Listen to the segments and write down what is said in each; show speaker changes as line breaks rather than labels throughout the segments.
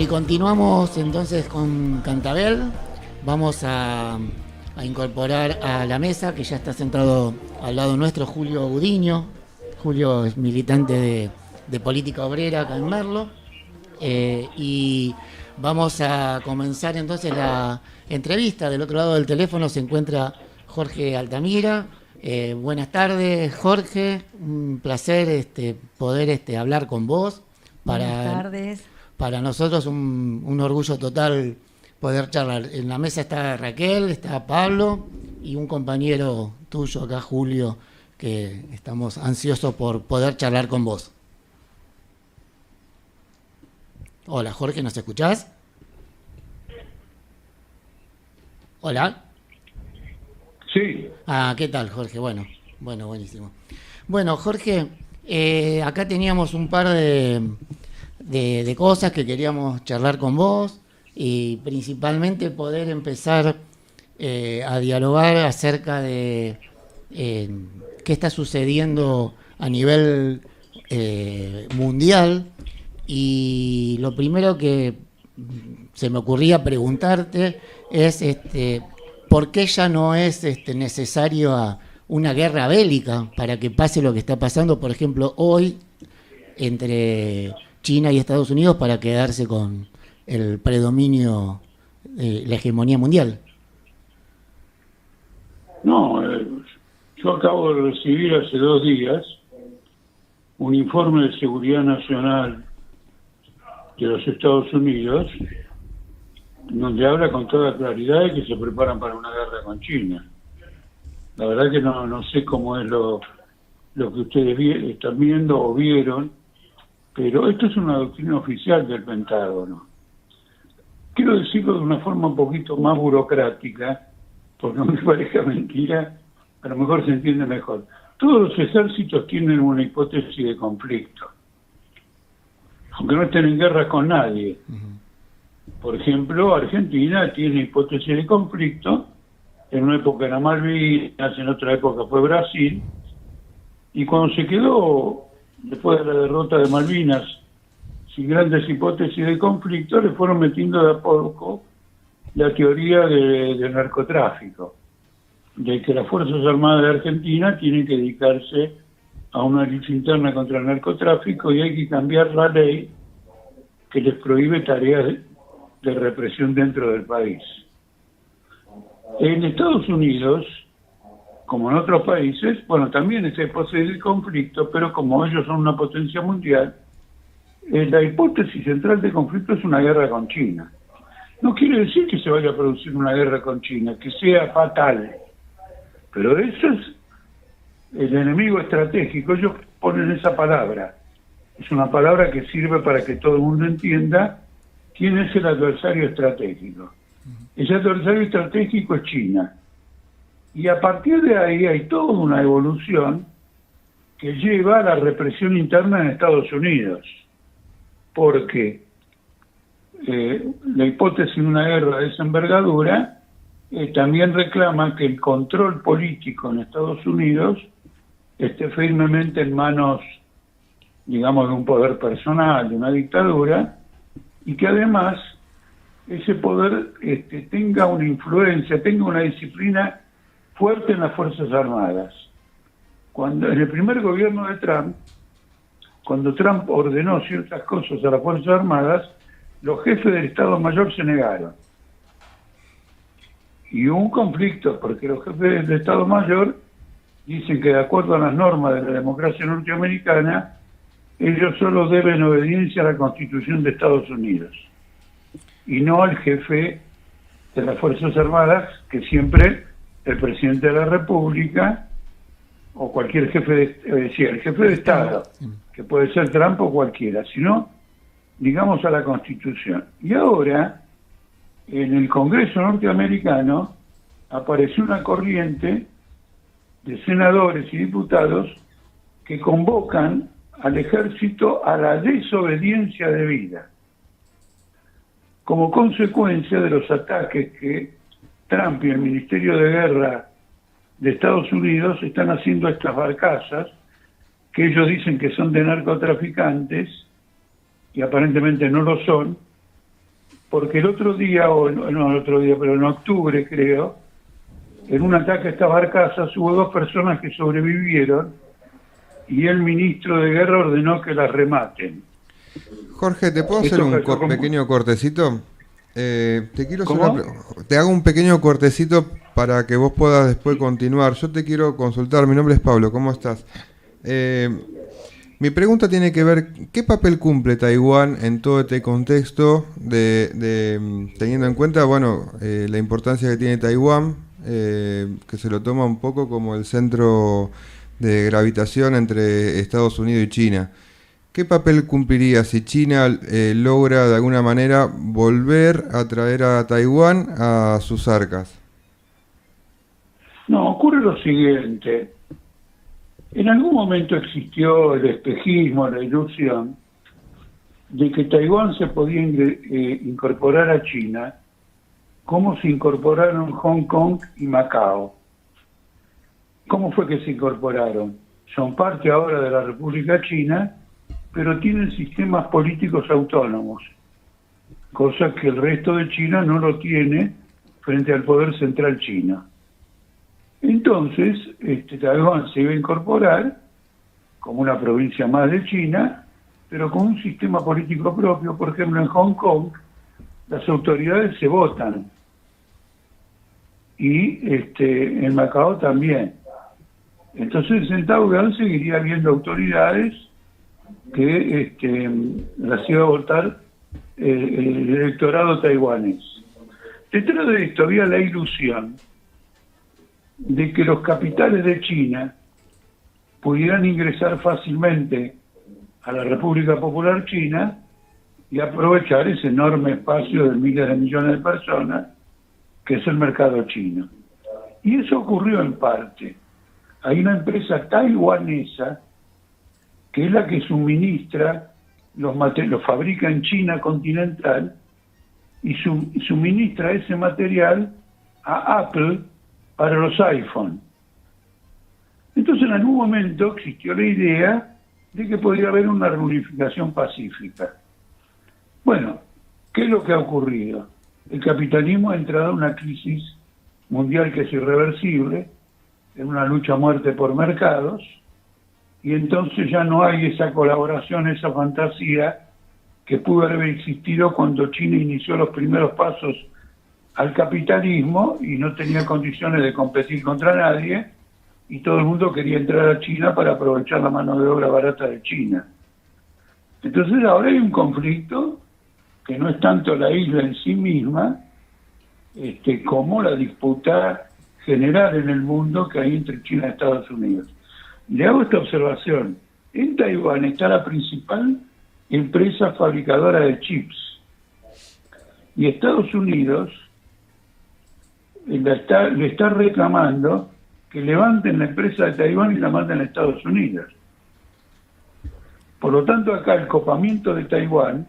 continuamos entonces con Cantabel. Vamos a incorporar a la mesa, que ya está sentado al lado nuestro, Julio Gudiño. Julio es militante de Política Obrera acá en Merlo. Y vamos a comenzar entonces la entrevista. Del otro lado del teléfono se encuentra Jorge Altamira. Buenas tardes, Jorge. Un placer poder hablar con vos.
Buenas tardes.
Para nosotros un orgullo total poder charlar. En la mesa está Raquel, está Pablo y un compañero tuyo acá, Julio, que estamos ansiosos por poder charlar con vos. Hola, Jorge, ¿nos escuchás? Hola.
Sí.
¿Qué tal, Jorge? Bueno, buenísimo. Bueno, Jorge, acá teníamos un par de cosas que queríamos charlar con vos y principalmente poder empezar a dialogar acerca de qué está sucediendo a nivel mundial. Y lo primero que se me ocurría preguntarte es ¿por qué ya no es necesario una guerra bélica para que pase lo que está pasando, por ejemplo, hoy entre China y Estados Unidos para quedarse con el predominio, la hegemonía mundial?
No, yo acabo de recibir hace 2 días un informe de seguridad nacional de los Estados Unidos, donde habla con toda claridad de que se preparan para una guerra con China. La verdad que no sé cómo es lo que ustedes están viendo o vieron, pero esto es una doctrina oficial del Pentágono. Quiero decirlo de una forma un poquito más burocrática, porque no me parezca mentira, a lo mejor se entiende mejor. Todos los ejércitos tienen una hipótesis de conflicto, aunque no estén en guerra con nadie. Por ejemplo, Argentina tiene hipótesis de conflicto. En una época era Malvinas, en otra época fue Brasil, y cuando se quedó, después de la derrota de Malvinas, sin grandes hipótesis de conflicto, le fueron metiendo de a poco la teoría del narcotráfico, de que las Fuerzas Armadas de Argentina tienen que dedicarse a una lucha interna contra el narcotráfico y hay que cambiar la ley que les prohíbe tareas de represión dentro del país. En Estados Unidos, como en otros países, también es hipótesis de conflicto, pero como ellos son una potencia mundial, la hipótesis central de conflicto es una guerra con China. No quiere decir que se vaya a producir una guerra con China, que sea fatal, pero eso es el enemigo estratégico. Ellos ponen esa palabra. Es una palabra que sirve para que todo el mundo entienda quién es el adversario estratégico. Ese adversario estratégico es China. Y a partir de ahí hay toda una evolución que lleva a la represión interna en Estados Unidos. Porque la hipótesis de una guerra de esa envergadura también reclama que el control político en Estados Unidos esté firmemente en manos, digamos, de un poder personal, de una dictadura, y que además ese poder tenga una influencia, tenga una disciplina fuerte en las Fuerzas Armadas. Cuando en el primer gobierno de Trump, cuando Trump ordenó ciertas cosas a las Fuerzas Armadas, los jefes del Estado Mayor se negaron. Y hubo un conflicto, porque los jefes del Estado Mayor dicen que de acuerdo a las normas de la democracia norteamericana, ellos solo deben obediencia a la Constitución de Estados Unidos y no al jefe de las Fuerzas Armadas, que siempre el presidente de la República o cualquier jefe el jefe de Estado, que puede ser Trump o cualquiera, sino, digamos, a la Constitución. Y ahora, en el Congreso norteamericano, apareció una corriente de senadores y diputados que convocan al ejército a la desobediencia debida, como consecuencia de los ataques que Trump y el Ministerio de Guerra de Estados Unidos están haciendo a estas barcazas, que ellos dicen que son de narcotraficantes, y aparentemente no lo son, porque el otro día, o no el otro día, pero en octubre creo, en un ataque a estas barcazas hubo 2 personas que sobrevivieron y el ministro de Guerra ordenó que las rematen.
Jorge, ¿te puedo hacer un pequeño cortecito? Te quiero hacer te hago un pequeño cortecito para que vos puedas después continuar. Yo te quiero consultar, mi nombre es Pablo, ¿cómo estás? Mi pregunta tiene que ver, ¿qué papel cumple Taiwán en todo este contexto teniendo en cuenta, bueno, la importancia que tiene Taiwán, que se lo toma un poco como el centro de gravitación entre Estados Unidos y China? ¿Qué papel cumpliría si China logra de alguna manera volver a traer a Taiwán a sus arcas?
No, ocurre lo siguiente. En algún momento existió el espejismo, la ilusión de que Taiwán se podía incorporar a China como se incorporaron Hong Kong y Macao. ¿Cómo fue que se incorporaron? Son parte ahora de la República China, pero tienen sistemas políticos autónomos, cosa que el resto de China no lo tiene frente al poder central chino. Entonces, Taiwán se iba a incorporar como una provincia más de China, pero con un sistema político propio. Por ejemplo, en Hong Kong las autoridades se votan y en Macao también. Entonces en Taiwán seguiría habiendo autoridades que las iba a votar el electorado taiwanés. Detrás de esto había la ilusión de que los capitales de China pudieran ingresar fácilmente a la República Popular China y aprovechar ese enorme espacio de miles de millones de personas que es el mercado chino. Y eso ocurrió en parte. Hay una empresa taiwanesa que es la que suministra los fabrica en China continental y suministra ese material a Apple para los iPhone. Entonces en algún momento existió la idea de que podría haber una reunificación pacífica. Bueno, ¿qué es lo que ha ocurrido? El capitalismo ha entrado en una crisis mundial que es irreversible, en una lucha a muerte por mercados, y entonces ya no hay esa colaboración, esa fantasía que pudo haber existido cuando China inició los primeros pasos al capitalismo y no tenía condiciones de competir contra nadie, y todo el mundo quería entrar a China para aprovechar la mano de obra barata de China. Entonces ahora hay un conflicto que no es tanto la isla en sí misma, como la disputa general en el mundo que hay entre China y Estados Unidos. Le hago esta observación. En Taiwán está la principal empresa fabricadora de chips. Y Estados Unidos le está reclamando que levanten la empresa de Taiwán y la manden a Estados Unidos. Por lo tanto, acá el copamiento de Taiwán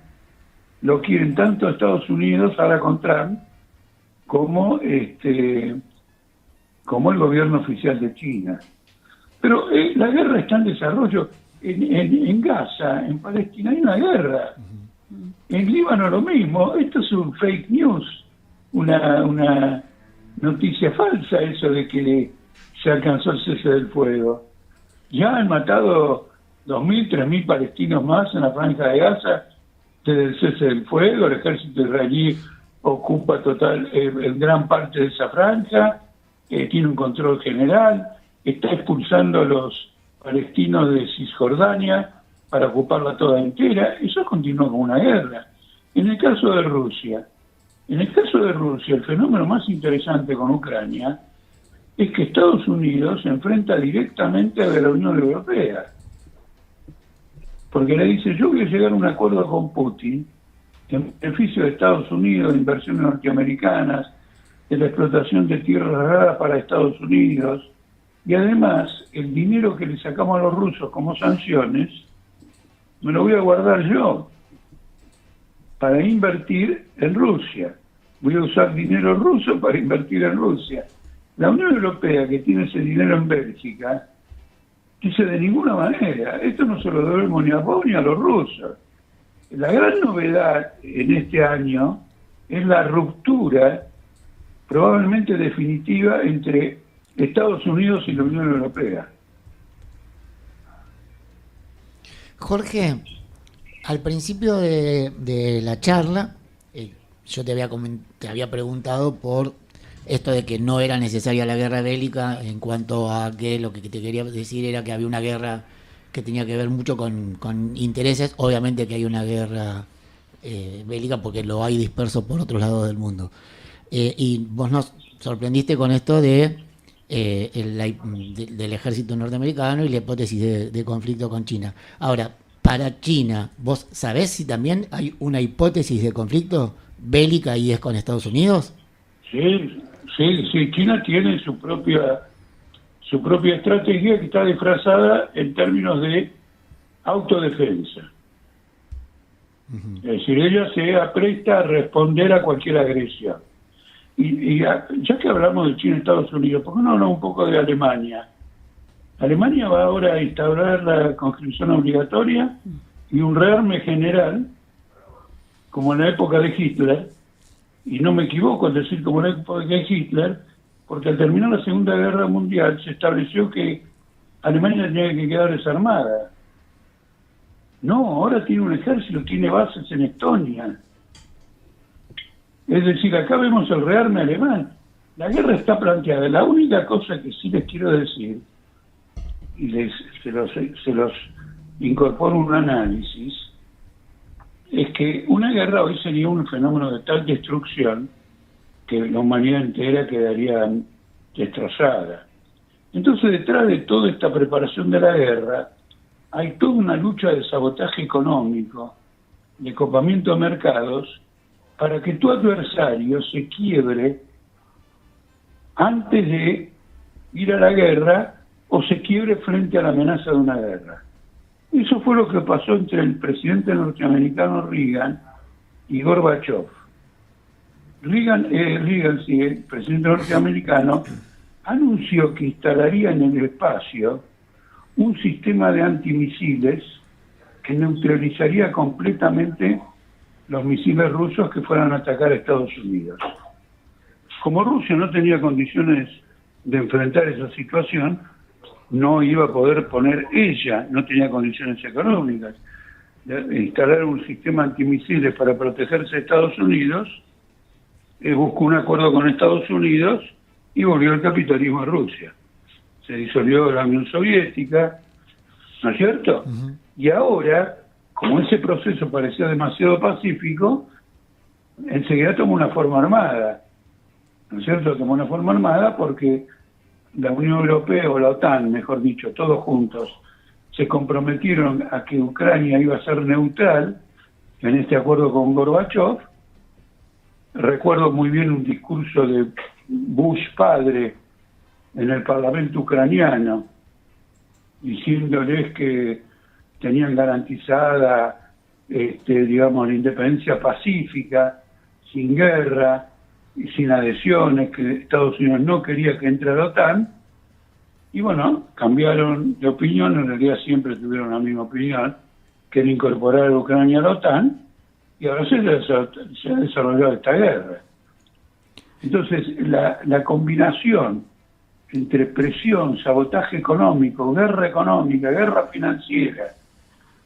lo quieren tanto Estados Unidos, ahora con Trump, como el gobierno oficial de China. Pero la guerra está en desarrollo. En Gaza, en Palestina, hay una guerra. En Líbano lo mismo. Esto es un fake news, una noticia falsa, eso de que se alcanzó el cese del fuego. Ya han matado 2.000, 3.000 palestinos más en la franja de Gaza desde el cese del fuego. El ejército israelí ocupa gran parte de esa franja, tiene un control general, está expulsando a los palestinos de Cisjordania para ocuparla toda entera. Eso continúa como una guerra. En el caso de Rusia, el fenómeno más interesante con Ucrania es que Estados Unidos se enfrenta directamente a la Unión Europea. Porque le dice, yo voy a llegar a un acuerdo con Putin en beneficio de Estados Unidos, de inversiones norteamericanas, de la explotación de tierras raras para Estados Unidos, y además el dinero que le sacamos a los rusos como sanciones, me lo voy a guardar yo para invertir en Rusia. Voy a usar dinero ruso para invertir en Rusia. La Unión Europea, que tiene ese dinero en Bélgica, dice de ninguna manera, esto no se lo debemos ni a vos ni a los rusos. La gran novedad en este año es la ruptura probablemente definitiva entre Estados Unidos y la Unión Europea.
Jorge, al principio de la charla, yo te había preguntado por esto de que no era necesaria la guerra bélica, en cuanto a que lo que te quería decir era que había una guerra que tenía que ver mucho con intereses. Obviamente que hay una guerra bélica porque lo hay disperso por otros lados del mundo. Y vos nos sorprendiste con esto del ejército norteamericano y la hipótesis de conflicto con China. Ahora, para China, ¿vos sabés si también hay una hipótesis de conflicto bélica y es con Estados Unidos?
Sí. China tiene su propia estrategia que está disfrazada en términos de autodefensa. Uh-huh. Es decir, ella se apresta a responder a cualquier agresión. Y ya que hablamos de China y Estados Unidos, ¿por qué no hablamos un poco de Alemania? Alemania va ahora a instaurar la conscripción obligatoria y un rearme general, como en la época de Hitler, y no me equivoco al decir como en la época de Hitler, porque al terminar la Segunda Guerra Mundial se estableció que Alemania tenía que quedar desarmada. No, ahora tiene un ejército, tiene bases en Estonia. Es decir, acá vemos el rearme alemán. La guerra está planteada. La única cosa que sí les quiero decir, y se los incorporo un análisis, es que una guerra hoy sería un fenómeno de tal destrucción que la humanidad entera quedaría destrozada. Entonces, detrás de toda esta preparación de la guerra, hay toda una lucha de sabotaje económico, de copamiento de mercados, para que tu adversario se quiebre antes de ir a la guerra o se quiebre frente a la amenaza de una guerra. Eso fue lo que pasó entre el presidente norteamericano Reagan y Gorbachev. Reagan, el presidente norteamericano, anunció que instalaría en el espacio un sistema de antimisiles que neutralizaría completamente los misiles rusos que fueran a atacar a Estados Unidos. Como Rusia no tenía condiciones de enfrentar esa situación, no iba a poder poner ella, no tenía condiciones económicas, de instalar un sistema antimisiles para protegerse de Estados Unidos, buscó un acuerdo con Estados Unidos y volvió el capitalismo a Rusia. Se disolvió la Unión Soviética, ¿no es cierto? Uh-huh. Y ahora, como ese proceso parecía demasiado pacífico, enseguida tomó una forma armada, ¿no es cierto? Tomó una forma armada porque la Unión Europea, o la OTAN, mejor dicho, todos juntos, se comprometieron a que Ucrania iba a ser neutral en este acuerdo con Gorbachev. Recuerdo muy bien un discurso de Bush padre en el Parlamento ucraniano, diciéndoles que tenían garantizada, digamos, la independencia pacífica, sin guerra y sin adhesiones, que Estados Unidos no quería que entre a la OTAN, y bueno, cambiaron de opinión, en realidad siempre tuvieron la misma opinión, que era incorporar a Ucrania a la OTAN, y ahora se ha desarrollado esta guerra. Entonces, la combinación entre presión, sabotaje económico, guerra financiera,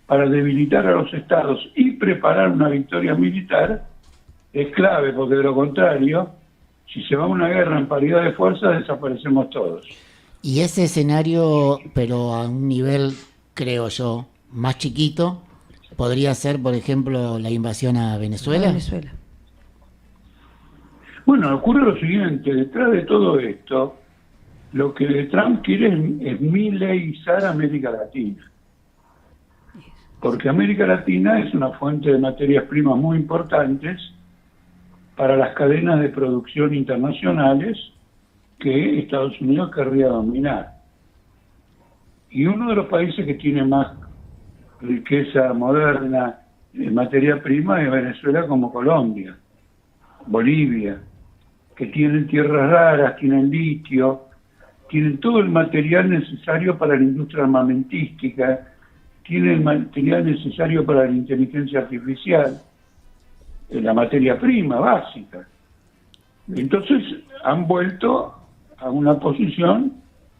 para debilitar a los estados y preparar una victoria militar, es clave, porque de lo contrario, si se va a una guerra en paridad de fuerzas, desaparecemos todos.
Y ese escenario, pero a un nivel, creo yo, más chiquito, podría ser, por ejemplo, la invasión a Venezuela.
Bueno, ocurre lo siguiente, detrás de todo esto, lo que Trump quiere es mileizar América Latina. Porque América Latina es una fuente de materias primas muy importantes para las cadenas de producción internacionales que Estados Unidos querría dominar. Y uno de los países que tiene más riqueza moderna en materia prima es Venezuela, como Colombia, Bolivia, que tienen tierras raras, tienen litio, tienen todo el material necesario para la industria armamentística, tienen el material necesario para la inteligencia artificial. la materia prima básica. Entonces han vuelto a una posición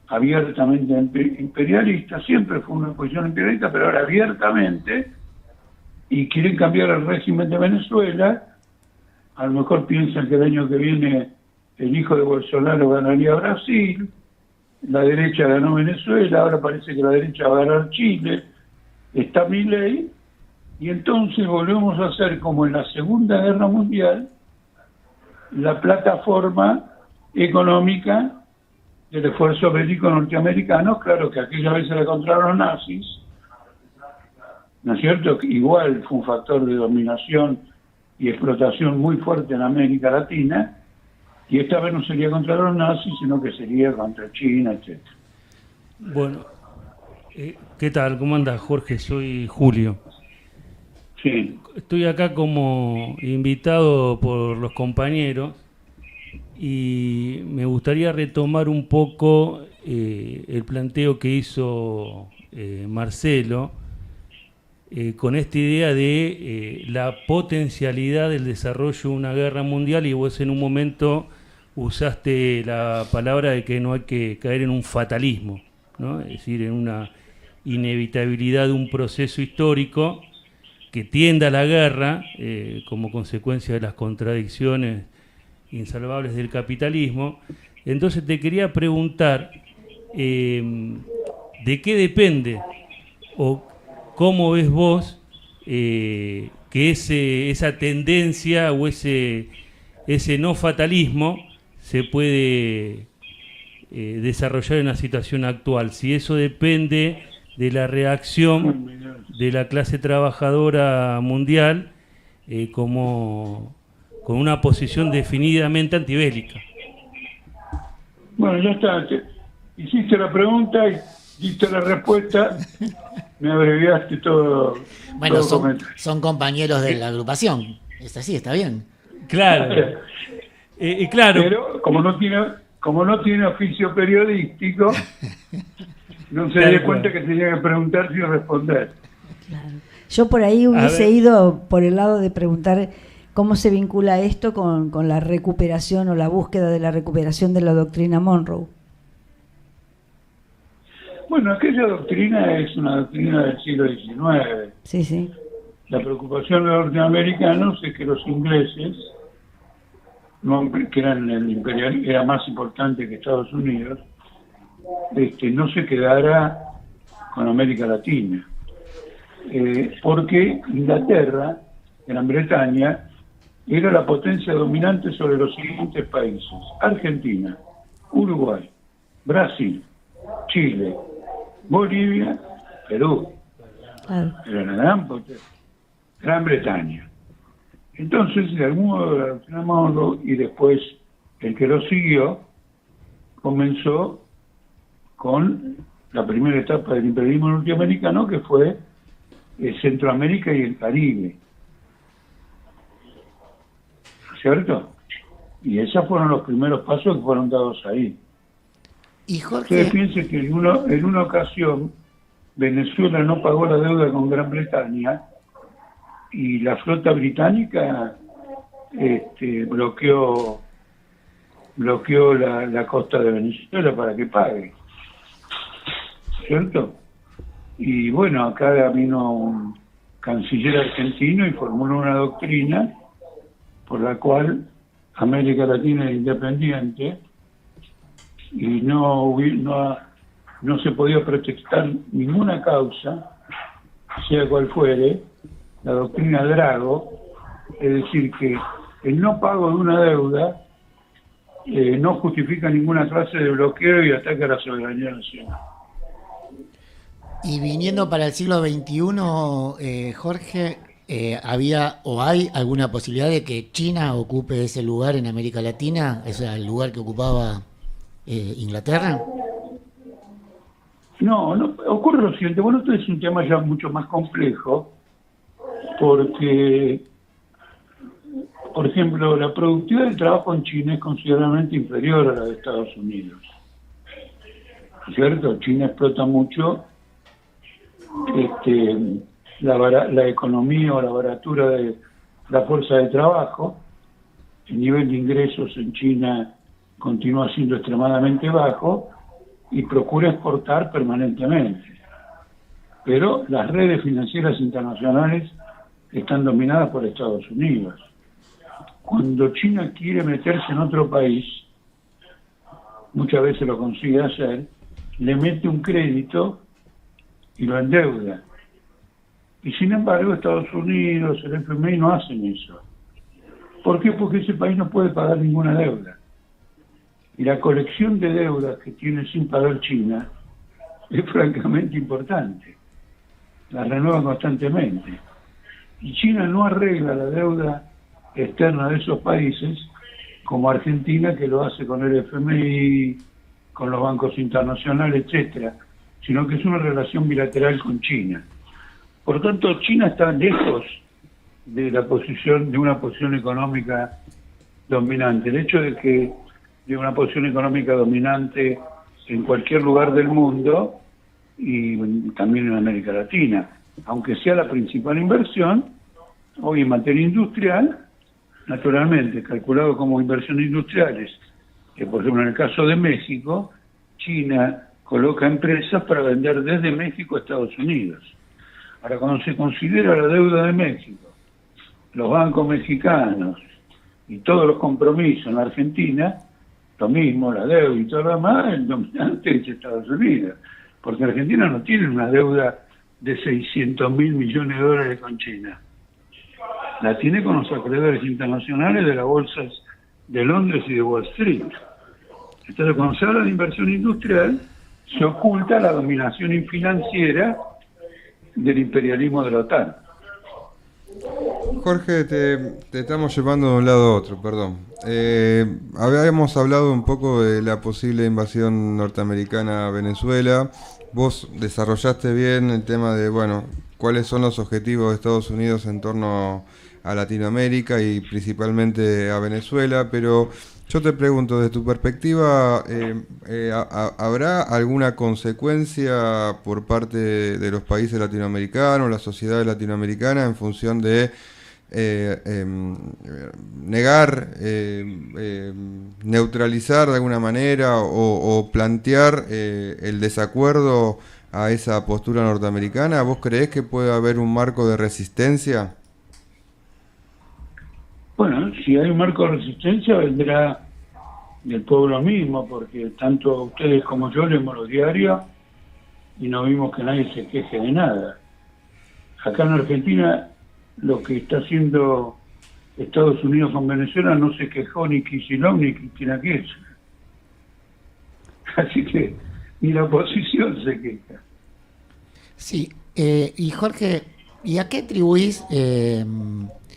abiertamente imperialista, siempre fue una posición imperialista, pero ahora abiertamente, y quieren cambiar el régimen de Venezuela. A lo mejor piensan que el año que viene el hijo de Bolsonaro ganaría Brasil, la derecha ganó Venezuela, ahora parece que la derecha va a ganar Chile, está Milei, y entonces volvemos a ser como en la Segunda Guerra Mundial, la plataforma económica del esfuerzo bélico norteamericano. Claro que aquella vez era contra los nazis, ¿no es cierto? Igual fue un factor de dominación y explotación muy fuerte en América Latina, y esta vez no sería contra los nazis, sino que sería contra China, etc.
Bueno, ¿qué tal? ¿Cómo andas, Jorge? Soy Julio.
Sí.
Estoy acá como invitado por los compañeros y me gustaría retomar un poco el planteo que hizo Marcelo con esta idea de la potencialidad del desarrollo de una guerra mundial, y vos en un momento usaste la palabra de que no hay que caer en un fatalismo, ¿no? Es decir, en una inevitabilidad de un proceso histórico que tienda a la guerra como consecuencia de las contradicciones insalvables del capitalismo. Entonces te quería preguntar, ¿de qué depende o cómo ves vos que esa tendencia o ese no fatalismo se puede desarrollar en la situación actual? Si eso depende de la reacción de la clase trabajadora mundial como con una posición definidamente antibélica.
Bueno, ya está. Hiciste la pregunta y diste la respuesta. Me abreviaste todo.
Bueno,
todo
son compañeros de la agrupación. Es así, está bien.
Claro. Claro.
Pero como no tiene oficio periodístico, no se dio cuenta que tenía que preguntar sin responder.
Claro. Yo por ahí hubiese ido por el lado de preguntar cómo se vincula esto con la recuperación o la búsqueda de la recuperación de la doctrina Monroe.
Bueno, aquella doctrina es una doctrina del siglo XIX.
Sí, sí.
La preocupación de los norteamericanos es que los ingleses, que eran el imperial, era más importante que Estados Unidos, no se quedara con América Latina. Porque Inglaterra, Gran Bretaña, era la potencia dominante sobre los siguientes países: Argentina, Uruguay, Brasil, Chile, Bolivia, Perú.
Claro.
Era una gran potencia. Gran Bretaña. Entonces, de algún modo, la doctrina Monroe, y después el que lo siguió, comenzó con la primera etapa del imperialismo norteamericano, que fue Centroamérica y el Caribe. ¿Cierto? Y esos fueron los primeros pasos que fueron dados ahí.
Y Jorge,
Ustedes piensen que en una ocasión Venezuela no pagó la deuda con Gran Bretaña y la flota británica bloqueó la costa de Venezuela para que pague. ¿Cierto? Y bueno, acá vino un canciller argentino y formuló una doctrina por la cual América Latina era independiente y no se podía protestar ninguna causa, sea cual fuere, la doctrina Drago, es decir, que el no pago de una deuda no justifica ninguna clase de bloqueo y ataque a la soberanía nacional.
y viniendo para el siglo XXI, Jorge, ¿había o hay alguna posibilidad de que China ocupe ese lugar en América Latina, ese el lugar que ocupaba Inglaterra?
No, ocurre lo siguiente. Bueno, esto es un tema ya mucho más complejo, porque, por ejemplo, la productividad del trabajo en China es considerablemente inferior a la de Estados Unidos. ¿Cierto? China explota mucho la economía o la baratura de la fuerza de trabajo. El nivel de ingresos en China continúa siendo extremadamente bajo y procura exportar permanentemente. Pero las redes financieras internacionales están dominadas por Estados Unidos. Cuando China quiere meterse en otro país, muchas veces lo consigue hacer, le mete un crédito y lo endeuda. Y sin embargo, Estados Unidos, el FMI no hacen eso. ¿Por qué? Porque ese país no puede pagar ninguna deuda. Y la colección de deudas que tiene sin pagar China es francamente importante. La renueva constantemente. Y China no arregla la deuda externa de esos países como Argentina, que lo hace con el FMI, con los bancos internacionales, etcétera, sino que es una relación bilateral con China. Por tanto, China está lejos de una posición económica dominante. El hecho de que de una posición económica dominante en cualquier lugar del mundo y también en América Latina, aunque sea la principal inversión, hoy en materia industrial, naturalmente, calculado como inversiones industriales, que por ejemplo en el caso de México, China coloca empresas para vender desde México a Estados Unidos. Ahora, cuando se considera la deuda de México, los bancos mexicanos y todos los compromisos en la Argentina, lo mismo, la deuda y todo lo demás, el dominante es Estados Unidos, porque Argentina no tiene una deuda de 600.000 millones de dólares con China. La tiene con los acreedores internacionales de las bolsas de Londres y de Wall Street. Entonces, cuando se habla de inversión industrial, se oculta la dominación financiera del imperialismo de la OTAN.
Jorge, te estamos llevando de un lado a otro, perdón. Habíamos hablado un poco de la posible invasión norteamericana a Venezuela. Vos desarrollaste bien el tema de, bueno, cuáles son los objetivos de Estados Unidos en torno a Latinoamérica y principalmente a Venezuela, pero yo te pregunto, desde tu perspectiva, ¿habrá alguna consecuencia por parte de los países latinoamericanos, la sociedad latinoamericana, en función de negar, neutralizar de alguna manera o plantear el desacuerdo a esa postura norteamericana? ¿Vos creés que puede haber un marco de resistencia?
Bueno, si hay un marco de resistencia vendrá del pueblo mismo, porque tanto ustedes como yo leemos los diarios y no vimos que nadie se queje de nada. Acá en Argentina lo que está haciendo Estados Unidos con Venezuela no se quejó ni Kicillof ni Cristina Kirchner. Así que ni la oposición se queja.
Sí, y Jorge, ¿y a qué atribuís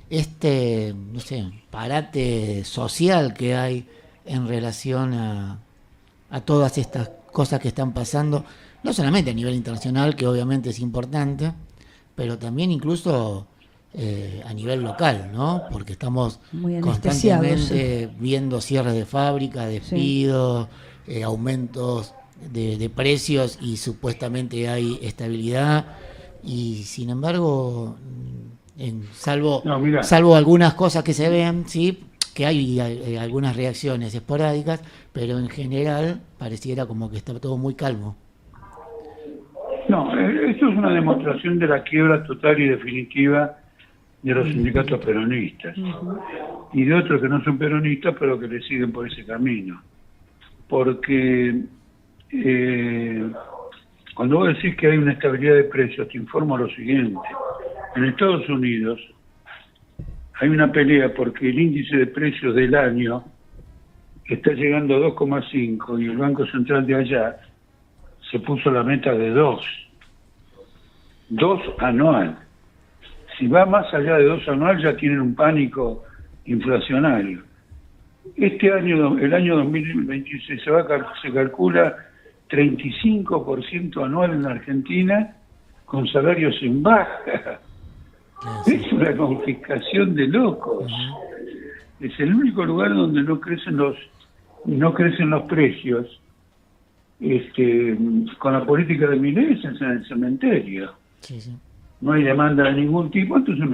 no sé, parate social que hay en relación a todas estas cosas que están pasando, no solamente a nivel internacional, que obviamente es importante, pero también incluso a nivel local, ¿no? Porque estamos constantemente viendo cierres de fábrica, despidos, aumentos de precios y supuestamente hay estabilidad y sin embargo, salvo algunas cosas que se vean, sí, que hay algunas reacciones esporádicas, pero en general pareciera como que está todo muy calmo.
No, esto es una demostración de la quiebra total y definitiva de los sindicatos peronistas y de otros que no son peronistas pero que le siguen por ese camino, porque cuando vos decís que hay una estabilidad de precios, te informo lo siguiente: en Estados Unidos hay una pelea porque el índice de precios del año está llegando a 2,5 y el Banco Central de allá se puso la meta de 2 anual. Si va más allá de 2 anual ya tienen un pánico inflacionario. Este año, el año 2026, se calcula 35% anual en la Argentina con salarios en baja. Es una confiscación de locos. Es el único lugar donde no crecen los precios. Con la política de Milei es en el cementerio. No hay demanda de ningún tipo, entonces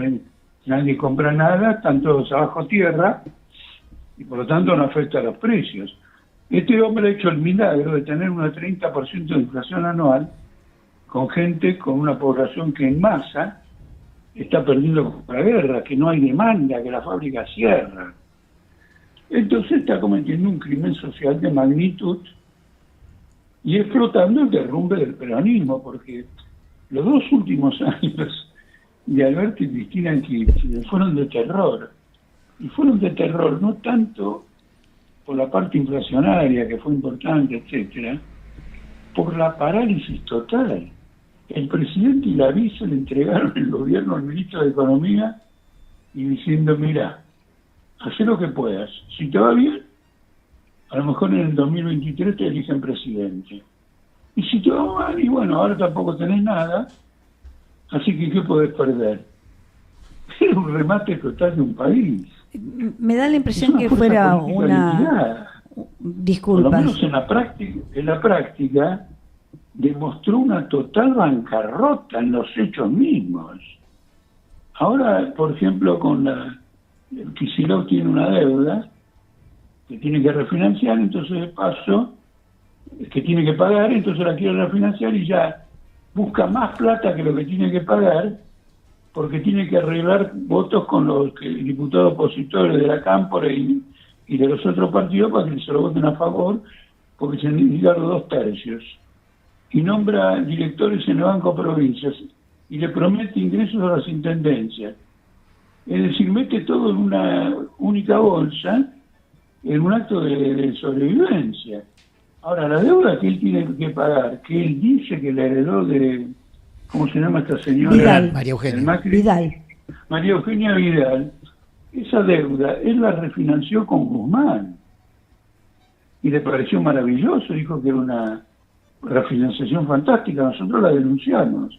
nadie compra nada, están todos abajo tierra y por lo tanto no afecta a los precios. Este hombre ha hecho el milagro de tener un 30% de inflación anual con gente, con una población que en masa está perdiendo por la guerra, que no hay demanda, que la fábrica cierra. Entonces está cometiendo un crimen social de magnitud y explotando el derrumbe del peronismo, porque los 2 últimos años de Alberto y Cristina Kirchner fueron de terror. Y fueron de terror no tanto por la parte inflacionaria, que fue importante, etcétera, por la parálisis total. El presidente y la vice le entregaron el gobierno al ministro de Economía y diciendo, mira, haz lo que puedas. Si te va bien, a lo mejor en el 2023 te eligen presidente. Y si te va mal, y bueno, ahora tampoco tenés nada, así que ¿qué podés perder? Era un remate total de un país.
Me da la impresión que fuera una...
liquidada.
Disculpas.
Por lo menos en la práctica demostró una total bancarrota en los hechos mismos. Ahora, por ejemplo, Kicillof tiene una deuda que tiene que refinanciar, entonces de paso, que tiene que pagar, entonces la quiere refinanciar y ya busca más plata que lo que tiene que pagar, porque tiene que arreglar votos con los diputados opositores de la Cámpora y de los otros partidos para que se lo voten a favor, porque se necesitan los 2 tercios. Y nombra directores en el Banco Provincias y le promete ingresos a las intendencias. Es decir, mete todo en una única bolsa, en un acto de sobrevivencia. Ahora, la deuda que él tiene que pagar, que él dice que le heredó de... ¿Cómo se llama esta señora?
Vidal.
María Eugenia.
Macri.
Vidal.
María Eugenia Vidal. Esa deuda, él la refinanció con Guzmán. Y le pareció maravilloso, dijo que era una refinanciación fantástica, nosotros la denunciamos.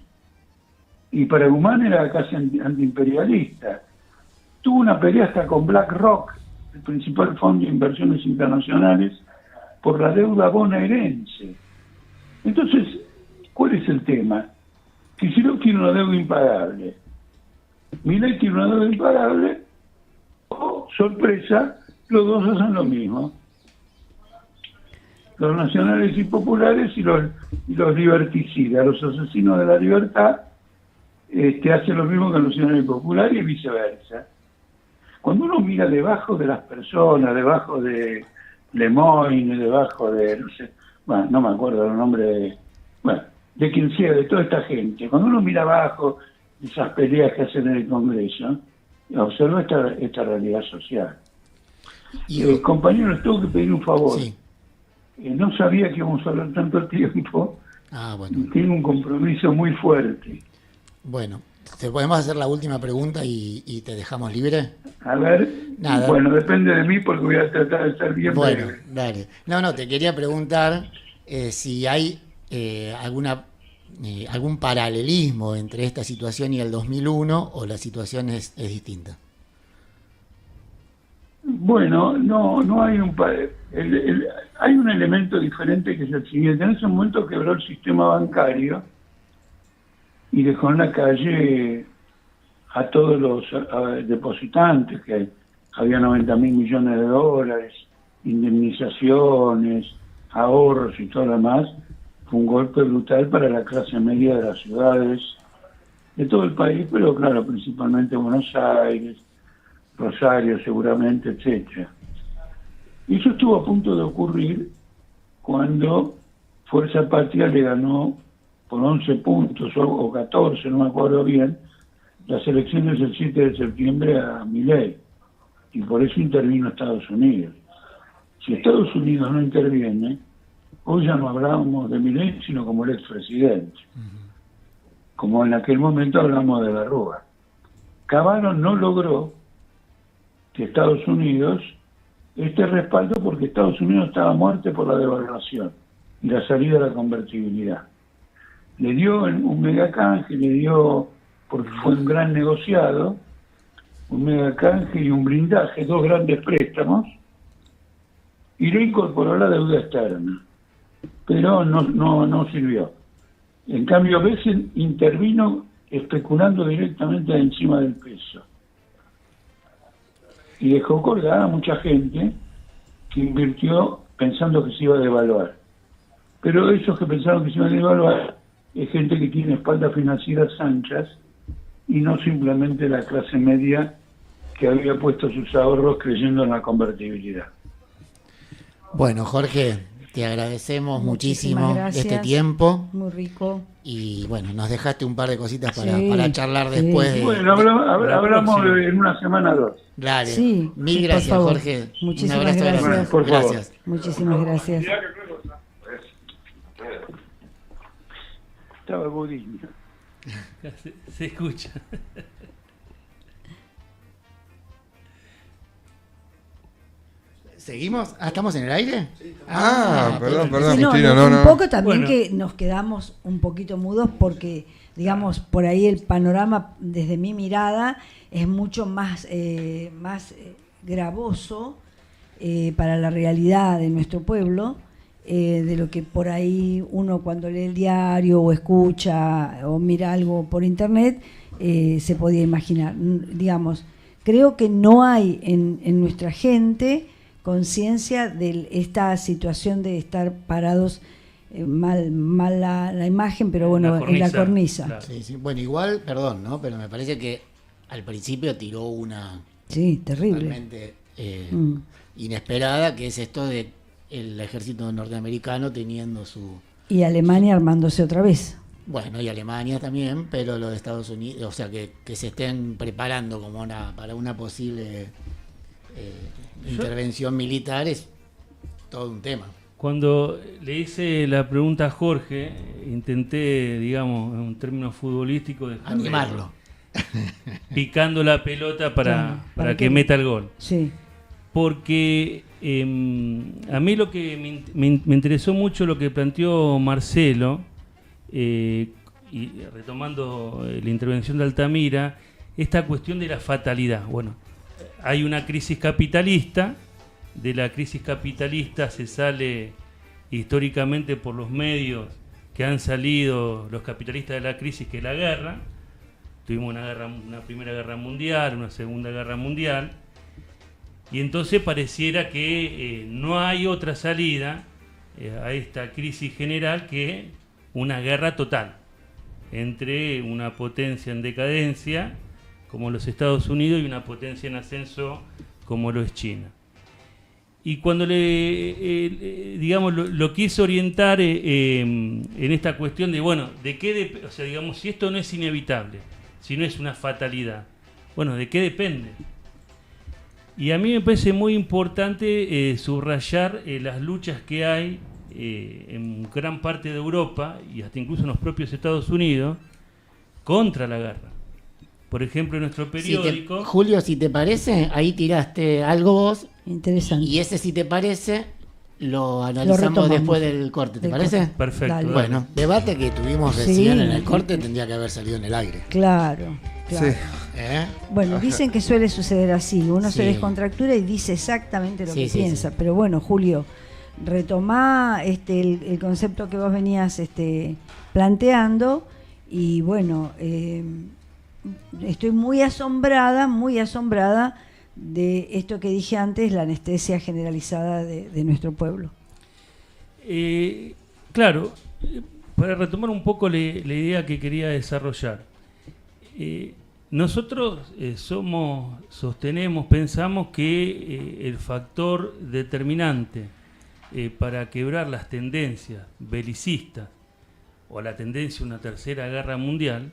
Y para Guzmán era casi antiimperialista. Tuvo una pelea hasta con BlackRock, el principal fondo de inversiones internacionales, por la deuda bonaerense. Entonces, ¿cuál es el tema? Kicillof tiene una deuda impagable, Milei tiene una deuda impagable, o, sorpresa, los dos hacen lo mismo. Los nacionales y populares y los liberticidas, los asesinos de la libertad, hacen lo mismo que los nacionales y populares y viceversa. Cuando uno mira debajo de las personas, debajo de Lemoyne, debajo de, no sé, bueno, no me acuerdo el nombre de quien sea, de toda esta gente, cuando uno mira abajo esas peleas que hacen en el Congreso, observa esta realidad social. Compañero, les tengo que pedir un favor.
Sí.
No sabía que íbamos a hablar tanto tiempo.
Bueno.
Tengo un compromiso muy fuerte.
Bueno, ¿te podemos hacer la última pregunta y te dejamos libre?
A ver,
Nada.
Bueno, depende de mí porque voy a tratar de ser bien
Bueno,
breve.
dale. No, te quería preguntar si hay algún paralelismo entre esta situación y el 2001 o la situación es distinta.
Bueno, no hay hay un elemento diferente que es el siguiente. En ese momento quebró el sistema bancario y dejó en la calle a todos los depositantes, que había 90.000 millones de dólares, indemnizaciones, ahorros y todo lo demás. Fue un golpe brutal para la clase media de las ciudades de todo el país, pero claro, principalmente Buenos Aires, Rosario seguramente, etcétera. Y eso estuvo a punto de ocurrir cuando Fuerza Patria le ganó por 11 puntos o 14, no me acuerdo bien, las elecciones del 7 de septiembre a Milei, y por eso intervino Estados Unidos. Si Estados Unidos no interviene, hoy ya no hablábamos de Milei, sino como el expresidente. Como en aquel momento hablamos de la Rúa. Cavallo no logró que Estados Unidos este respaldo porque Estados Unidos estaba muerto por la devaluación y la salida de la convertibilidad. Le dio un mega canje, porque fue un gran negociado, un mega canje y un blindaje, 2 grandes préstamos, y le incorporó la deuda externa, pero no sirvió. En cambio, Bessel intervino especulando directamente encima del peso. y dejó colgada a mucha gente que invirtió pensando que se iba a devaluar. Pero esos que pensaron que se iban a devaluar es gente que tiene espaldas financieras anchas y no simplemente la clase media que había puesto sus ahorros creyendo en la convertibilidad.
Bueno, Jorge, te agradecemos
Muchísimas
muchísimo
gracias.
este tiempo.
Muy rico.
Y bueno, nos dejaste un par de cositas
Sí,
para charlar
sí.
después.
Bueno, hablamos en una semana o dos.
Dale.
Sí,
Mil
sí, por
gracias,
favor.
Jorge.
Muchísimas
Un abrazo
gracias.
grande.
Por favor.
Gracias.
Muchísimas gracias.
Estaba budismo.
Se escucha.
¿Seguimos? ¿Estamos en el aire?
Perdón,
Sí, no,
Justino,
un poco también
Bueno.
que nos quedamos un poquito mudos porque, digamos, por ahí el panorama desde mi mirada es mucho más, gravoso para la realidad de nuestro pueblo, de lo que por ahí uno cuando lee el diario o escucha o mira algo por internet se podía imaginar. Digamos, creo que no hay en nuestra gente conciencia de esta situación de estar parados, mal la imagen, pero bueno, en la cornisa.
Claro.
Sí, sí. Bueno, igual, perdón, ¿no? Pero me parece que al principio tiró una
Sí, terrible.
realmente
Mm.
inesperada, que es esto de el ejército norteamericano teniendo su...
Y Alemania armándose otra vez.
Bueno, y Alemania también, pero lo de Estados Unidos, o sea, que se estén preparando como para una posible intervención militar es todo un tema.
Cuando le hice la pregunta a Jorge, intenté, digamos, en un término futbolístico, dejarle
Animarlo.
picando la pelota
Claro,
para que meta el gol.
Sí.
Porque a mí lo que me interesó mucho lo que planteó Marcelo, y retomando la intervención de Altamira, esta cuestión de la fatalidad. Bueno, hay una crisis capitalista, de la crisis capitalista se sale históricamente por los medios que han salido los capitalistas de la crisis, que es la guerra. Tuvimos una primera guerra mundial, una segunda guerra mundial, y entonces pareciera que no hay otra salida a esta crisis general que una guerra total entre una potencia en decadencia como los Estados Unidos y una potencia en ascenso como lo es China. Y cuando digamos, lo quiso orientar en esta cuestión de, bueno, de qué o sea, digamos, si esto no es inevitable, si no es una fatalidad, bueno, ¿de qué depende? Y a mí me parece muy importante subrayar las luchas que hay en gran parte de Europa y hasta incluso en los propios Estados Unidos contra la guerra. Por ejemplo, en nuestro periódico...
Julio, si te parece, ahí tiraste algo vos.
Interesante.
Y ese, si te parece, lo analizamos
retomamos
después del corte. ¿Te
del
parece?
corte.
Perfecto.
Dale.
Bueno, debate que tuvimos
Sí.
recién en el corte tendría que haber salido en el aire.
Claro, claro.
Sí.
¿Eh?
Bueno, dicen que suele suceder así. Uno se
Sí.
descontractura y dice exactamente lo
Sí,
que
sí,
piensa.
sí.
Pero bueno, Julio, retomá el concepto que vos venías planteando y bueno, estoy muy asombrada de esto que dije antes, la anestesia generalizada de nuestro pueblo.
Claro, para retomar un poco la idea que quería desarrollar. Nosotros pensamos que el factor determinante para quebrar las tendencias belicistas o la tendencia a una tercera guerra mundial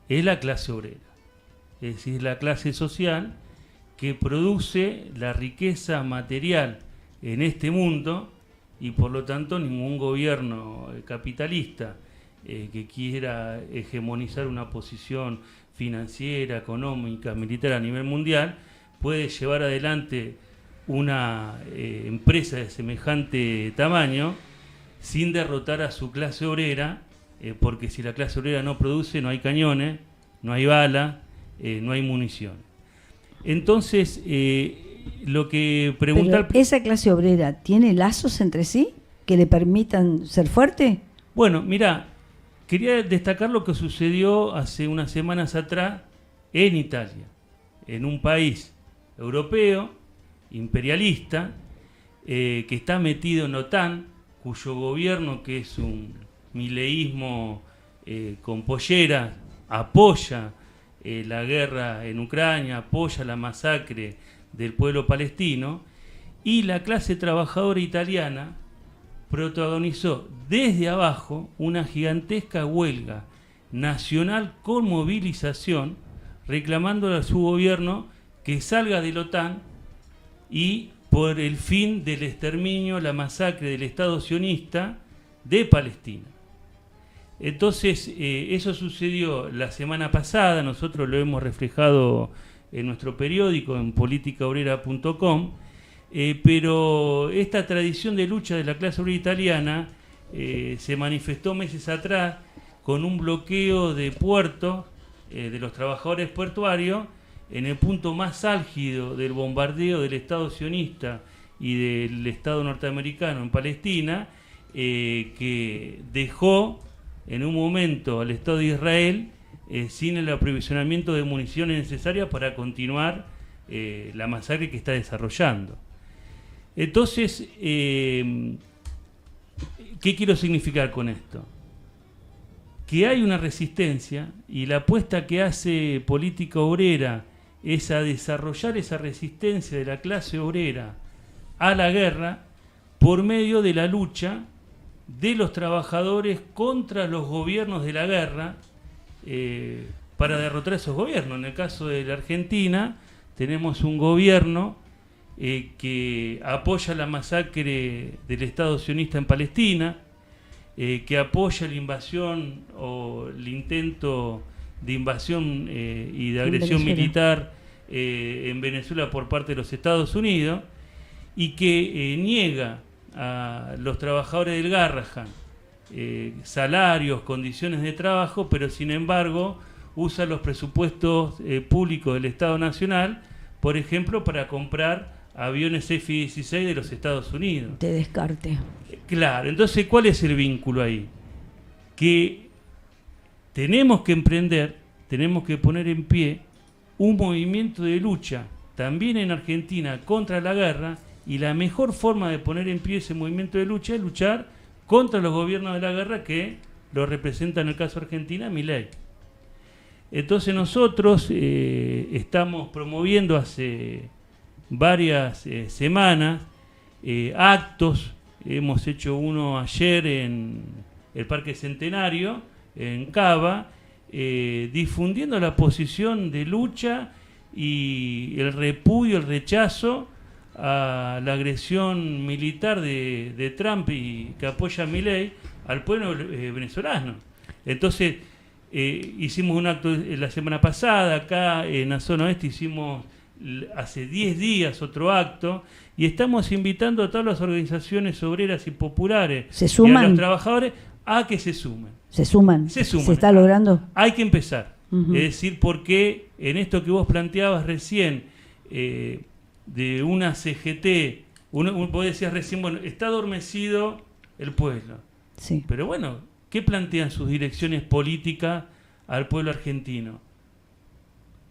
es la clase obrera, es decir, la clase social que produce la riqueza material en este mundo y por lo tanto ningún gobierno capitalista que quiera hegemonizar una posición financiera, económica, militar a nivel mundial puede llevar adelante una empresa de semejante tamaño sin derrotar a su clase obrera, porque si la clase obrera no produce, no hay cañones, no hay balas, no hay munición. Entonces, lo que pregunta...
Pero ¿esa clase obrera tiene lazos entre sí que le permitan ser fuerte?
Bueno, mira, quería destacar lo que sucedió hace unas semanas atrás en Italia, en un país europeo, imperialista, que está metido en la OTAN, cuyo gobierno, que es un mileísmo con pollera, apoya la guerra en Ucrania, apoya la masacre del pueblo palestino, y la clase trabajadora italiana protagonizó desde abajo una gigantesca huelga nacional con movilización, reclamando a su gobierno que salga de la OTAN y por el fin del exterminio, la masacre del Estado sionista de Palestina. Entonces, eso sucedió la semana pasada, nosotros lo hemos reflejado en nuestro periódico, en politicaobrera.com, pero esta tradición de lucha de la clase obrera italiana se manifestó meses atrás con un bloqueo de puertos de los trabajadores portuarios en el punto más álgido del bombardeo del Estado sionista y del Estado norteamericano en Palestina, que dejó en un momento al Estado de Israel sin el aprovisionamiento de municiones necesarias para continuar la masacre que está desarrollando. Entonces, ¿qué quiero significar con esto? Que hay una resistencia, y la apuesta que hace Política Obrera es a desarrollar esa resistencia de la clase obrera a la guerra por medio de la lucha de los trabajadores contra los gobiernos de la guerra, para derrotar a esos gobiernos. En el caso de la Argentina tenemos un gobierno que apoya la masacre del Estado sionista en Palestina, que apoya la invasión o el intento de invasión y de agresión militar en Venezuela por parte de los Estados Unidos, y que niega a los trabajadores del Garrahan salarios, condiciones de trabajo, pero sin embargo usa los presupuestos públicos del Estado Nacional, por ejemplo, para comprar aviones F-16 de los Estados Unidos.
Te descarte.
Claro, entonces, ¿cuál es el vínculo ahí? Que tenemos que emprender, tenemos que poner en pie un movimiento de lucha, también en Argentina, contra la guerra, y la mejor forma de poner en pie ese movimiento de lucha es luchar contra los gobiernos de la guerra que lo representa en el caso de Argentina, Milei. Entonces nosotros estamos promoviendo hace varias semanas actos. Hemos hecho uno ayer en el Parque Centenario, en Cava, difundiendo la posición de lucha y el repudio, el rechazo a la agresión militar de Trump y que apoya a Milei al pueblo venezolano. Entonces, hicimos un acto la semana pasada, acá en la zona oeste hicimos hace 10 días otro acto, y estamos invitando a todas las organizaciones obreras y populares y a los trabajadores a que se sumen.
¿Se suman? ¿Se está logrando?
Hay que empezar. Es decir, porque en esto que vos planteabas recién, de una CGT, vos decías recién, bueno, está adormecido el pueblo.
Sí.
Pero bueno, ¿qué plantean sus direcciones políticas al pueblo argentino?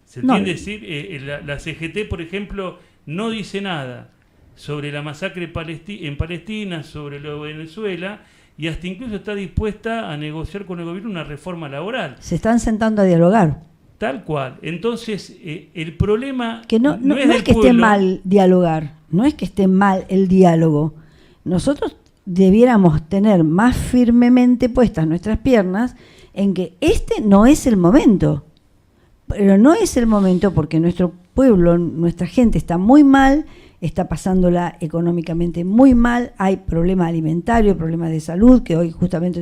¿Se entiende? Decir, la CGT, por ejemplo, no dice nada sobre la masacre en Palestina, sobre lo de Venezuela, y hasta incluso está dispuesta a negociar con el gobierno una reforma laboral.
Se están sentando a dialogar.
Tal cual. Entonces, el problema
que no es que esté mal dialogar, no es que esté mal el diálogo. Nosotros debiéramos tener más firmemente puestas nuestras piernas en que este no es el momento. Pero no es el momento porque nuestro pueblo, nuestra gente está muy mal, está pasándola económicamente muy mal, hay problemas alimentarios, problemas de salud, que hoy justamente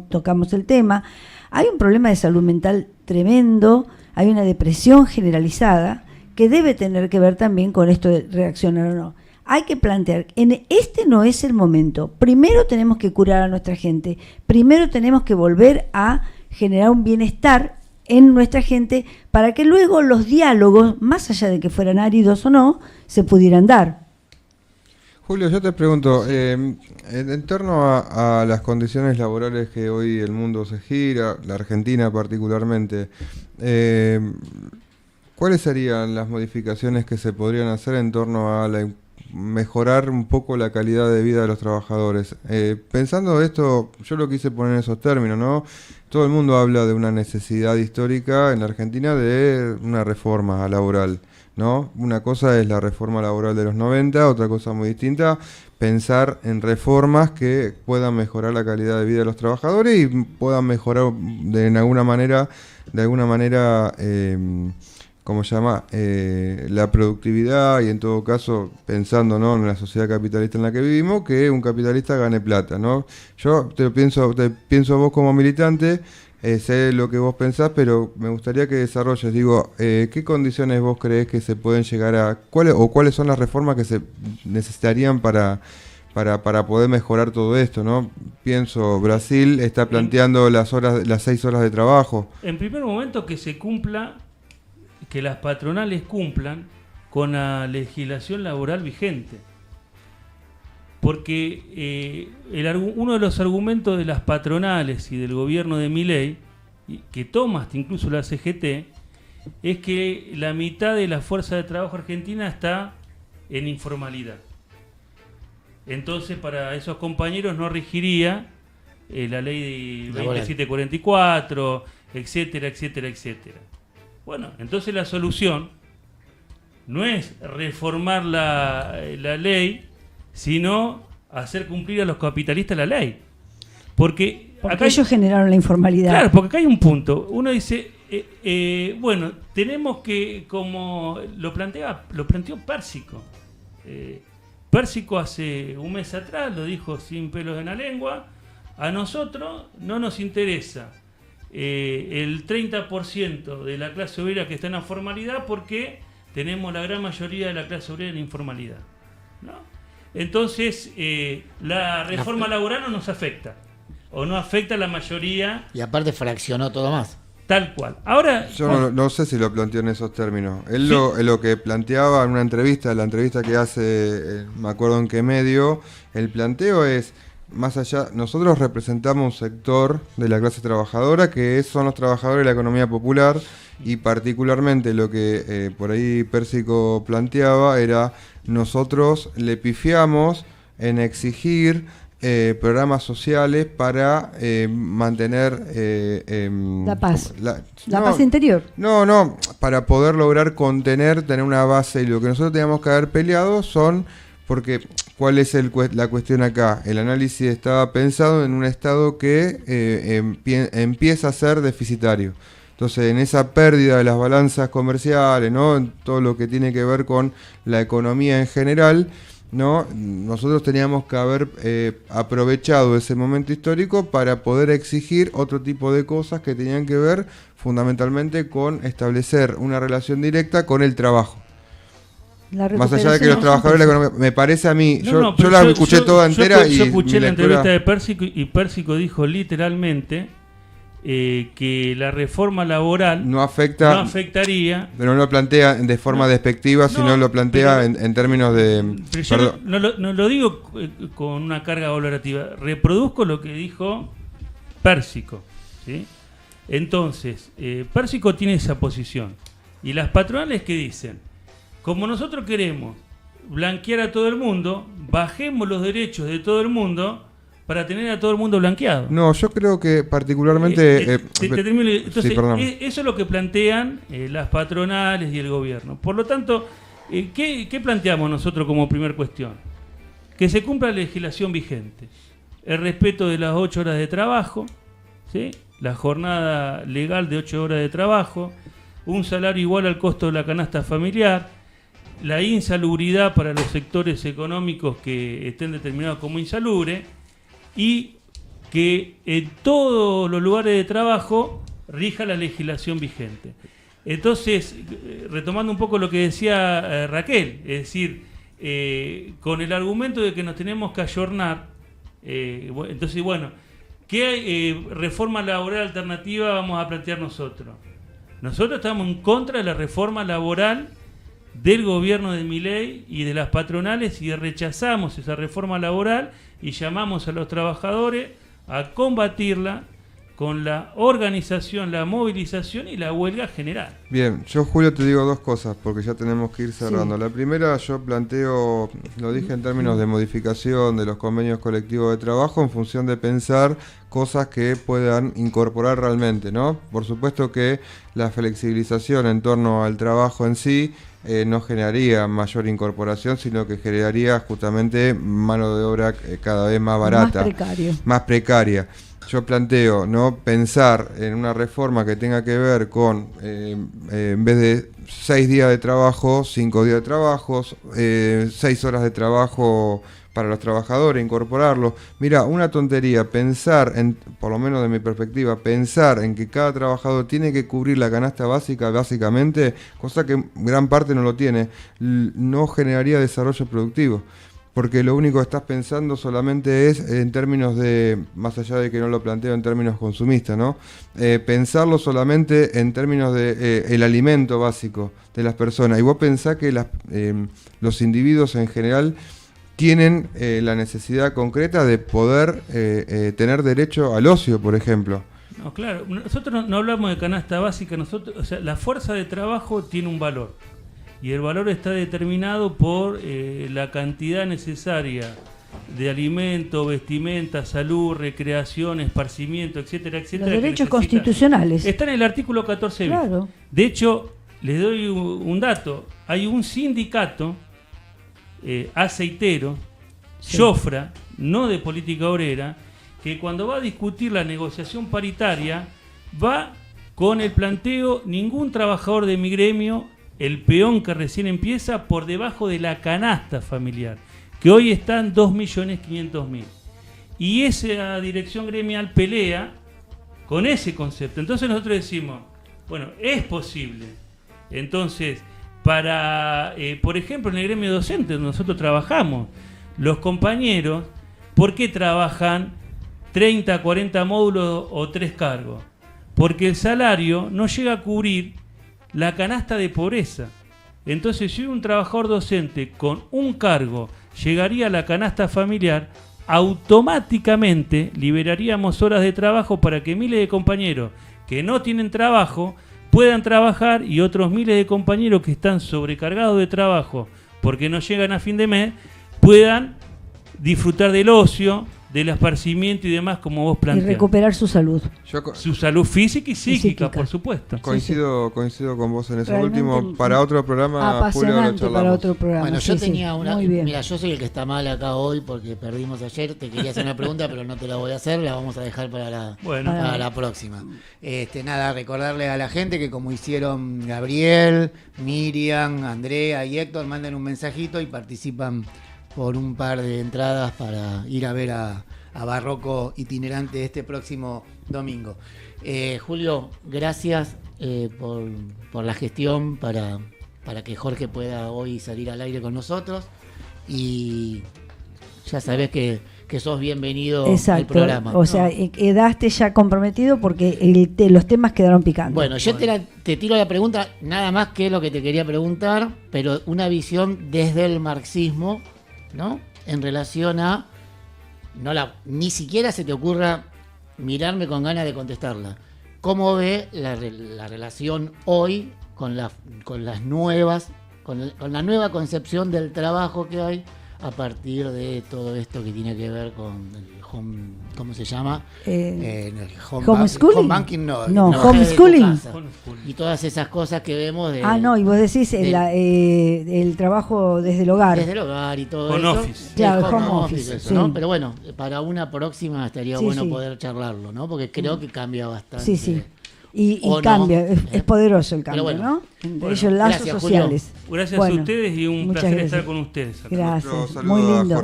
tocamos el tema, hay un problema de salud mental tremendo, hay una depresión generalizada que debe tener que ver también con esto de reaccionar o no. Hay que plantear, este no es el momento, primero tenemos que curar a nuestra gente, primero tenemos que volver a generar un bienestar en nuestra gente para que luego los diálogos, más allá de que fueran áridos o no, se pudieran dar.
Julio, yo te pregunto, en torno a las condiciones laborales que hoy el mundo se gira, la Argentina particularmente, ¿cuáles serían las modificaciones que se podrían hacer en torno a mejorar un poco la calidad de vida de los trabajadores? Pensando esto, yo lo quise poner en esos términos, ¿no? Todo el mundo habla de una necesidad histórica en la Argentina de una reforma laboral, ¿no? Una cosa es la reforma laboral de los 90, otra cosa muy distinta, pensar en reformas que puedan mejorar la calidad de vida de los trabajadores y puedan mejorar de alguna manera, ¿cómo se llama? La productividad y en todo caso, pensando, ¿no?, en la sociedad capitalista en la que vivimos, que un capitalista gane plata, ¿no? Yo te pienso a vos como militante, sé lo que vos pensás, pero me gustaría que desarrolles, digo, ¿qué condiciones vos creés que se pueden llegar a, cuáles son las reformas que se necesitarían para poder mejorar todo esto, ¿no? Pienso, Brasil está planteando las 6 horas de trabajo.
En primer momento que se cumpla, que las patronales cumplan con la legislación laboral vigente. Porque uno de los argumentos de las patronales y del gobierno de Milei, que toma hasta incluso la CGT, es que la mitad de la fuerza de trabajo argentina está en informalidad. Entonces, para esos compañeros no regiría la ley de 2744, etcétera, etcétera, etcétera. Bueno, entonces la solución no es reformar la ley, sino hacer cumplir a los capitalistas la ley. Porque acá
ellos generaron la informalidad.
Claro, porque acá hay un punto. Uno dice, bueno, tenemos que, como lo planteó Pérsico. Pérsico hace un mes atrás lo dijo sin pelos en la lengua: a nosotros no nos interesa el 30% de la clase obrera que está en la formalidad, porque tenemos la gran mayoría de la clase obrera en la informalidad, ¿no? Entonces, la reforma laboral no nos afecta, o no afecta a la mayoría.
Y aparte fraccionó todo más.
Tal cual. Ahora,
yo no sé si lo planteó en esos términos. Él sí. Lo que planteaba en una entrevista, la entrevista que hace, me acuerdo en qué medio, el planteo es: más allá, nosotros representamos un sector de la clase trabajadora que son los trabajadores de la economía popular, y particularmente lo que por ahí Pérsico planteaba era: nosotros le pifiamos en exigir programas sociales para mantener
la paz. La paz interior.
No, para poder lograr tener una base. Y lo que nosotros teníamos que haber peleado son, porque ¿cuál es la cuestión acá? El análisis estaba pensado en un Estado que empieza a ser deficitario. Entonces, en esa pérdida de las balanzas comerciales, ¿no?, en todo lo que tiene que ver con la economía en general, ¿no?, nosotros teníamos que haber aprovechado ese momento histórico para poder exigir otro tipo de cosas que tenían que ver fundamentalmente con establecer una relación directa con el trabajo. Más allá de que los trabajadores de la economía, me parece a mí, yo la escuché toda entera.
Yo escuché la entrevista de Pérsico, y Pérsico dijo literalmente que la reforma laboral no afectaría.
Pero no lo plantea de forma despectiva, sino lo plantea en términos de...
Pero yo no lo digo con una carga valorativa, reproduzco lo que dijo Pérsico, ¿sí? Entonces, Pérsico tiene esa posición. Y las patronales que dicen: como nosotros queremos blanquear a todo el mundo, bajemos los derechos de todo el mundo para tener a todo el mundo blanqueado.
No, yo creo que particularmente...
Entonces,
sí,
eso es lo que plantean las patronales y el gobierno. Por lo tanto, ¿qué planteamos nosotros como primer cuestión? Que se cumpla la legislación vigente. El respeto de las 8 horas de trabajo, ¿sí?, la jornada legal de 8 horas de trabajo, un salario igual al costo de la canasta familiar, la insalubridad para los sectores económicos que estén determinados como insalubres, y que en todos los lugares de trabajo rija la legislación vigente. Entonces, retomando un poco lo que decía Raquel, es decir, con el argumento de que nos tenemos que ayornar, entonces, bueno, ¿qué reforma laboral alternativa vamos a plantear nosotros? Nosotros estamos en contra de la reforma laboral del gobierno de Milei y de las patronales, y rechazamos esa reforma laboral y llamamos a los trabajadores a combatirla con la organización, la movilización y la huelga general.
Bien, yo Julio te digo dos cosas porque ya tenemos que ir cerrando.
Sí.
La primera, yo planteo, lo dije en términos de modificación de los convenios colectivos de trabajo en función de pensar cosas que puedan incorporar realmente, ¿no? Por supuesto que la flexibilización en torno al trabajo en sí no generaría mayor incorporación, sino que generaría justamente mano de obra cada vez más barata, más precaria. Yo planteo no pensar en una reforma que tenga que ver con, en vez de 6 días de trabajo, 5 días de trabajo, 6 horas de trabajo para los trabajadores, incorporarlo. Mira, una tontería, pensar, por lo menos de mi perspectiva, pensar en que cada trabajador tiene que cubrir la canasta básica, básicamente, cosa que gran parte no lo tiene, no generaría desarrollo productivo. Porque lo único que estás pensando solamente es en términos de, más allá de que no lo planteo en términos consumistas, ¿no? Pensarlo solamente en términos de el alimento básico de las personas. Y vos pensás que los individuos en general tienen la necesidad concreta de poder tener derecho al ocio, por ejemplo.
No, claro, nosotros no hablamos de canasta básica, nosotros, o sea, la fuerza de trabajo tiene un valor. Y el valor está determinado por la cantidad necesaria de alimento, vestimenta, salud, recreación, esparcimiento, etcétera, etcétera.
Los derechos constitucionales.
Está en el artículo 14 bis.
Claro.
De hecho, les doy un dato. Hay un sindicato aceitero,
Sí.
Jofra, no de política obrera, que cuando va a discutir la negociación paritaria, va con el planteo: ningún trabajador de mi gremio, el peón que recién empieza, por debajo de la canasta familiar, que hoy está en 2.500.000. Y esa dirección gremial pelea con ese concepto. Entonces nosotros decimos, bueno, es posible. Entonces, por ejemplo, en el gremio docente donde nosotros trabajamos, los compañeros, ¿por qué trabajan 30, 40 módulos o 3 cargos? Porque el salario no llega a cubrir la canasta de pobreza. Entonces, si un trabajador docente con un cargo llegaría a la canasta familiar, automáticamente liberaríamos horas de trabajo para que miles de compañeros que no tienen trabajo puedan trabajar, y otros miles de compañeros que están sobrecargados de trabajo porque no llegan a fin de mes puedan disfrutar del ocio, del esparcimiento y demás, como vos
Y
planteás.
recuperar su salud.
Su salud física y psíquica, por supuesto.
Coincido con vos en eso.
Realmente
Último, para otro programa, Julio, lo
apasionante
charlamos.
para otro programa.
Bueno, yo
Sí,
tenía
sí.
una.
Muy bien.
Mira, yo soy el que está mal acá hoy porque perdimos ayer. Te quería hacer una pregunta, pero no te la voy a hacer. La vamos a dejar para la próxima. Nada, recordarle a la gente que, como hicieron Gabriel, Miriam, Andrea y Héctor, manden un mensajito y participan por un par de entradas para ir a ver a Barroco Itinerante este próximo domingo. Julio, gracias por la gestión para que Jorge pueda hoy salir al aire con nosotros, y ya sabés que sos bienvenido al programa.
O sea, quedaste ya comprometido porque los temas quedaron picando.
Bueno, yo te tiro la pregunta, nada más que lo que te quería preguntar, pero una visión desde el marxismo, ¿no? En relación a ni siquiera se te ocurra mirarme con ganas de contestarla. ¿Cómo ve la relación hoy con la nueva concepción del trabajo que hay a partir de todo esto que tiene que ver con el home, ¿cómo se llama?
Homeschooling.
Home banking, no,
homeschooling.
Y todas esas cosas que vemos de...
Y vos decís el trabajo desde el hogar.
Desde el hogar y todo
Home
eso.
office.
Claro,
el
home
office,
office,
eso,
sí.
¿no? Pero bueno, para una próxima estaría bueno
Sí.
poder charlarlo, ¿no? Porque creo que cambia bastante.
Sí, sí. Y
O no,
cambia, es poderoso el cambio,
bueno.
¿no? Entre
Bueno,
ellos lazos
gracias,
sociales.
Gracias
Bueno,
a ustedes y un
muchas
placer
gracias.
estar con ustedes acá.
Gracias,
Otro saludo
muy
a
lindo.